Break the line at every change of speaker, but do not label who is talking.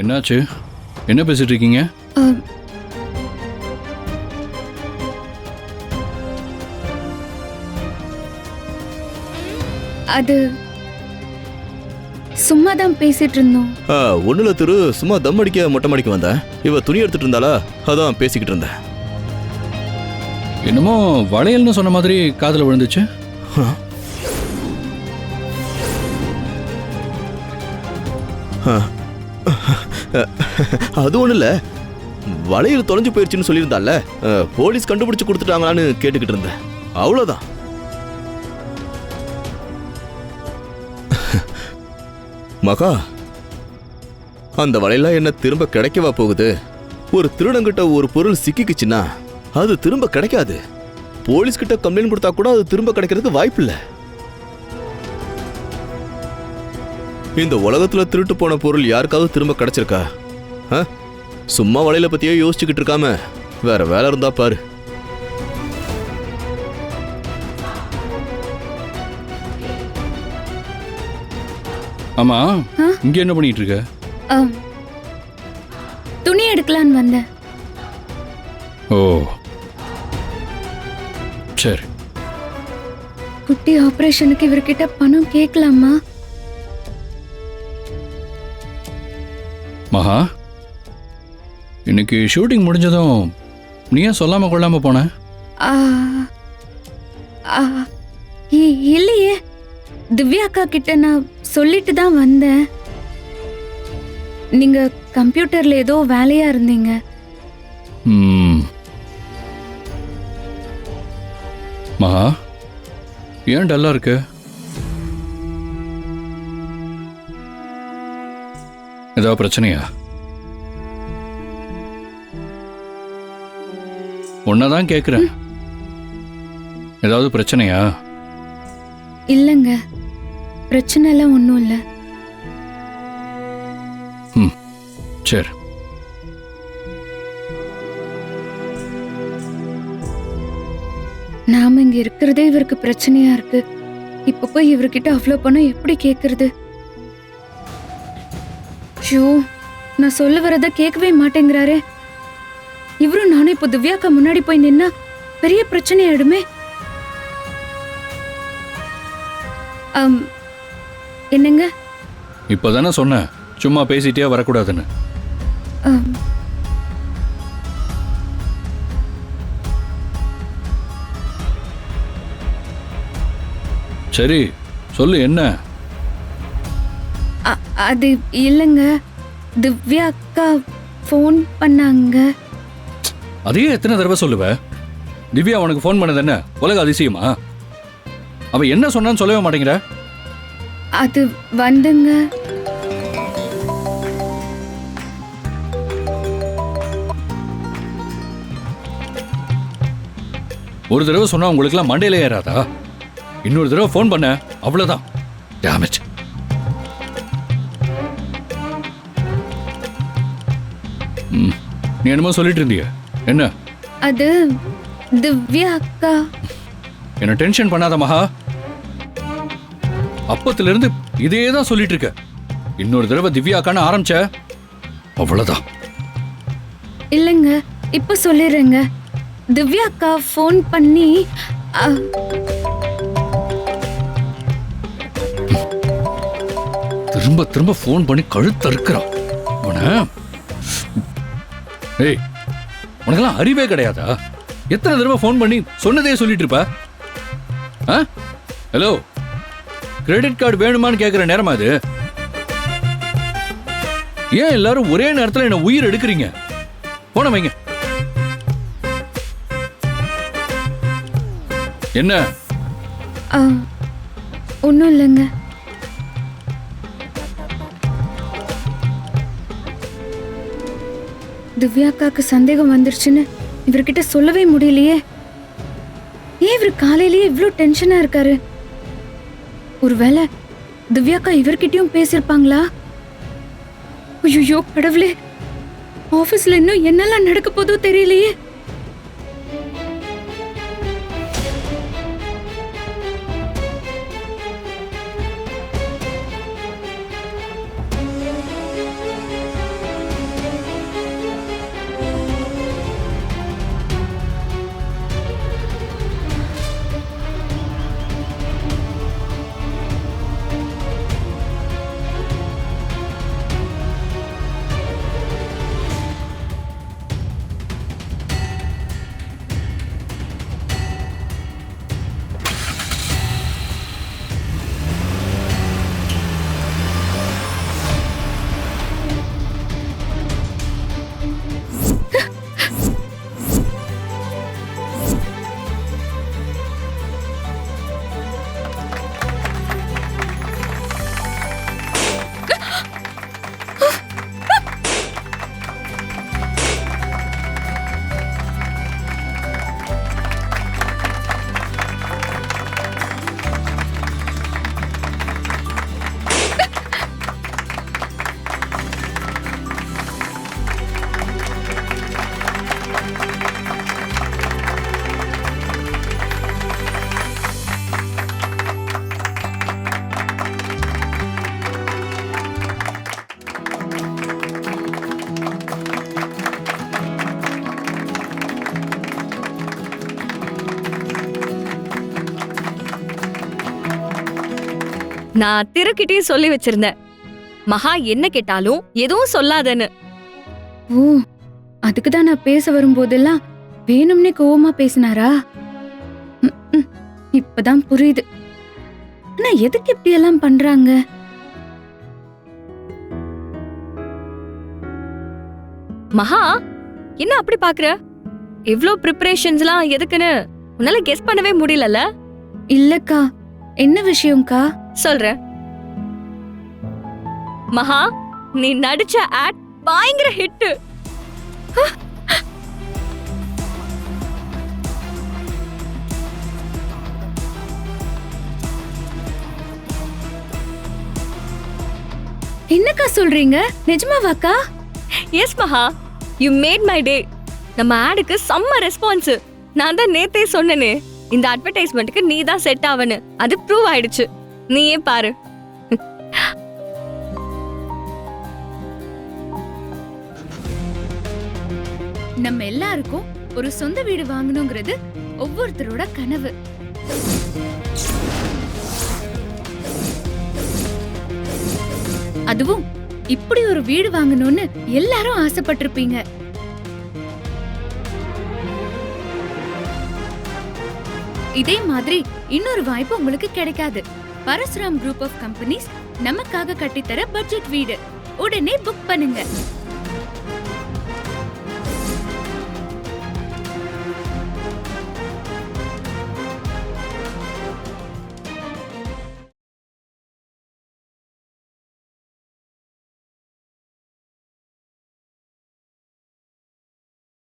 என்னாச்சு? என்ன பேசிட்டு இருக்கீங்க?
அது சும்மா தான் பேசிட்டு இருந்தோம்.
ஒண்ணுல திரு சும்மா தம் அடிக்க மொட்டை மாடிக்கு வந்தேன். இவ துணி எடுத்துட்டு இருந்தாளா, அதான் பேசிக்கிட்டு இருந்தேன்.
என்னமோ வளையல்னு சொன்ன மாதிரி காதுல விழுந்துச்சு.
அது ஒண்ணு இல்ல, வளையல் தொலைஞ்சு போயிருச்சுன்னு சொல்லியிருந்தால, போலீஸ் கண்டுபிடிச்சு கொடுத்துட்டாங்களான்னு கேட்டுக்கிட்டு இருந்தேன், அவ்வளவுதான். மகா, அந்த வளையலாம் என்ன திரும்ப கிடைக்கவா போகுது? ஒரு திருடங்கிட்ட ஒரு பொருள் சிக்கிக்குச்சுன்னா அது திரும்ப கிடைக்காது. போலீஸ் கிட்ட கம்ப்ளைண்ட் கொடுத்தா கூட அது திரும்ப கிடைக்கிறதுக்கு வாய்ப்பு இல்லை. இந்த உலகத்துல திருட்டு போன பொருள் யாருக்காவது திரும்ப கிடைச்சிருக்கா? சும்மா வளையல பத்தியே யோசிச்சுக்கிட்டு இருக்காம வேற வேலை இருந்தா பாரு.
ஆமா, இங்க என்ன பண்ணிட்டு இருக்க?
துணி எடுக்கலான்னு வந்தேன்.
ஓ சரி.
குட்டி ஆபரேஷனுக்கு இவர்கிட்ட பணம் கேட்கலாமா?
மகா, இன்னைக்கு ஷூட்டிங் முடிஞ்சதும் நீ ஏன் சொல்லாம கொள்ளாம போன?
இல்லையே, திவ்யா அக்கா கிட்ட நான் சொல்லிட்டு தான் வந்தேன். நீங்க கம்ப்யூட்டர்ல ஏதோ வேலையா இருந்தீங்க.
மகா, ஏன் டல்லா இருக்கு? ஏதாவது பிரச்சனையா? உன்னதான் கேக்குறேன், ஏதாவது பிரச்சனையா?
இல்லங்க, பிரச்சனை எல்லாம் ஒண்ணும் இல்ல.
சரி.
நாம இங்க இருக்கிறதே இவருக்கு பிரச்சனையா இருக்கு. இப்ப போய் இவர்கிட்ட அவ்வளவு பணம் எப்படி கேக்குறது? ஷோ, நான் சொல்ல வரத கேட்கவே மாட்டேங்கிறாரே. இவரும் நானும் இப்போ திவ்யாக்கா முன்னாடி போய் நின்னா பெரிய பிரச்சனை ஆயிடுமே. என்னங்க?
இப்பதானே சொன்ன சும்மா பேசிட்டே வரக்கூடாதுன்னு. சரி சொல்லு, என்ன?
அது இல்லைங்க, திவ்யா அக்கா ஃபோன் பண்ணாங்க.
அதையே எத்தனை தடவை சொல்லுவ? திவ்யா உனக்கு ஃபோன் பண்ணது என்ன உலக அதிசயமா? அவ என்ன சொன்னான்னு சொல்லவே மாட்டேங்கிற.
அது வந்துங்க,
ஒரு தடவை சொன்னா உங்களுக்குலாம் மண்டையில ஏறாதா? இன்னொரு தடவை ஃபோன் பண்ண அவ்வளவுதான். டேமேஜ். நீ என்னமோ சொல்லிட்டு இருந்திய, என்ன?
அது திவ்யா அக்கா.
என்ன டென்ஷன் பண்ணாத மகா. அப்பத்துல இருந்து இதே தான் சொல்லிட்டு இருக்க. இன்னொரு தடவை திவ்யா அக்கான்னு ஆரம்பிச்ச அவ்வளவுதான்.
இல்லைங்க, இப்ப சொல்லிடுறேங்க. திவ்யா அக்கா ஃபோன் பண்ணி
திரும்ப திரும்ப ஃபோன் பண்ணி கழுத்து அறுக்கிறான். ஏய், உனக்கெல்லாம் அறிவே கிடையாதா? எத்தனை தடவை ஃபோன் பண்ணி சொன்னதே சொல்லிட்டு இருப்ப? ஹலோ, கிரெடிட் கார்டு வேணுமான்னு கேட்கிற நேரமா அது? ஏன் எல்லாரும் ஒரே நேரத்தில் என்ன உயிர் எடுக்கிறீங்க? போன வைங்க. என்ன?
ஒன்றும் இல்லைங்க. திவ்யா அக்காக்கு சந்தேகம் வந்துருச்சுன்னு இவர்கிட்ட சொல்லவே முடியலையே. ஏன் இவர் காலையிலேயே இவ்ளோ டென்ஷனா இருக்காரு? ஒருவேளை திவ்யாக்கா இவர்கிட்டயும் பேசிருப்பாங்களா? ஐயோ கடவுளே, ஆபீஸ்ல இன்னும் என்னெல்லாம் நடக்க போதோ தெரியலையே.
நான் திருக்கிட்டே சொல்லி வச்சிருந்தேன், மகா என்ன கேட்டாலும் எதுவும் சொல்லாதன்னு.
ஓ, அதுக்குதான் நான் பேச வரும்போதெல்லாம் வேணும்னே கோவமா பேசினாரா? இப்பதான் புரியுது. ஆனா எதுக்கு இப்படி எல்லாம் பண்றாங்க?
மகா, என்ன அப்படி பாக்குற? இவ்ளோ ப்ரிப்பரேஷன்ஸ்லாம் எதுக்குன்னு உன்னால கெஸ் பண்ணவே முடியலல்ல?
இல்லக்கா, என்ன விஷயம்க்கா?
சொல்றேன். மகா, நீ நடிச்ச ஆட் பயங்கர ஹிட்.
என்னக்கா சொல்றீங்க? நிஜமாவாக்கா?
எஸ் மகா, யூ மேட் மை டே. நம்ம ஆடுக்கு செம்ம ரெஸ்பான்ஸ். நான் தான் நேத்தே சொன்னனே, இந்த அட்வர்டைஸ்மெண்ட்க்கு நீ தான் செட் ஆவன்னு. அது ப்ரூவ் ஆயிடுச்சு. நீயே பாரு.
நம்ம எல்லாருக்கும் ஒரு சொந்த வீடு வாங்கணுங்கிறது ஒவ்வொருத்தரோட கனவு. அதுவும் இப்படி ஒரு வீடு வாங்கணும்னு எல்லாரும் ஆசைப்பட்டிருப்பீங்க. இதே மாதிரி இன்னொரு வாய்ப்பு உங்களுக்கு கிடைக்காது. பரசுராம் குரூப் ஆஃப் கம்பெனிஸ் நமக்காக கட்டித்தர பட்ஜெட் வீடு. உடனே புக் பண்ணுங்க.